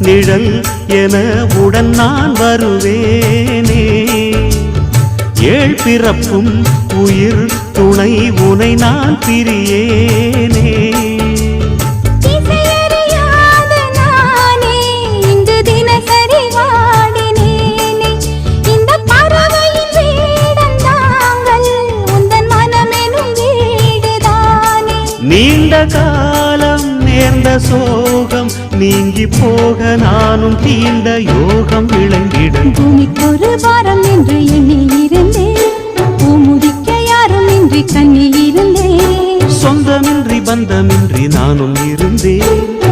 நிழல் என உடன் நான் வருவேனே. ஏழ் பிறப்பும் உயிர் துணை உனை நான் பிரியேனே. நீண்ட காலம் நேர்ந்த சோகம் நீங்கி போக நானும் தீண்ட யோகம் விளங்கிடும். பூமிக்கொரு வாரம் என்று எண்ணி இருந்தேன், பூமுடிக்க யாரும் இன்றி கண்ணி இருந்தேன். சொந்தமின்றி பந்தமின்றி நானும் இருந்தேன்.